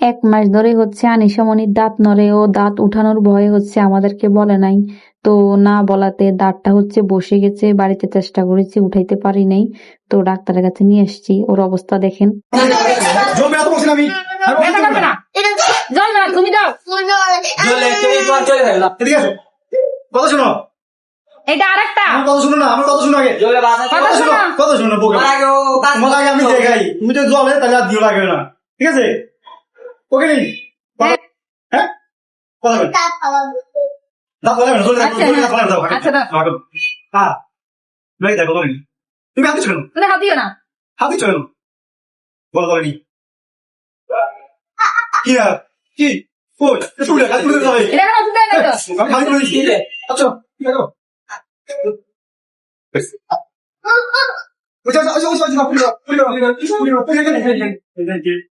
1 মাস ধরে হচ্ছে আনিশামণির দাঁত নড়ে, ও দাঁত উঠানোর ভয়ে হচ্ছে আমাদেরকে বলে নাই। তো না বলাতে দাঁতটা হচ্ছে বসে গেছে, বাড়িতে চেষ্টা করেছি উঠাইতে পারি নাই। তো ডাক্তারের কাছে নিয়ে এসেছি, ওর অবস্থা দেখেন। কথা শোনো, এটা আরেকটা আমার কথা শুনো না, আমার কথা শুনো আগে, কথা শুনো বোকা, তোমার আগে আমি দেখাই, তুমি তো জলে তাহলে আর দিও লাগবে না, ঠিক আছে? ওকে নেই হ্যাঁ কথা বল, দাও বলে না, জলে দাও, আচ্ছা দাও। হ্যাঁ ভাই দেখো তুমি, তুমি হাত দিচ্ছ কেন? তুমি হাত দিও না। হাত দিচ্ছ কেন? বলো বলেনি কি না কি কই শুনে কাজ করে যাবে, এটা কেন ওষুধ দেয় না তো? আমি হাত করে দিচ্ছি, আচ্ছা কি করো ওই ওই ওই ওই ওই ওই ওই ওই ওই ওই ওই ওই ওই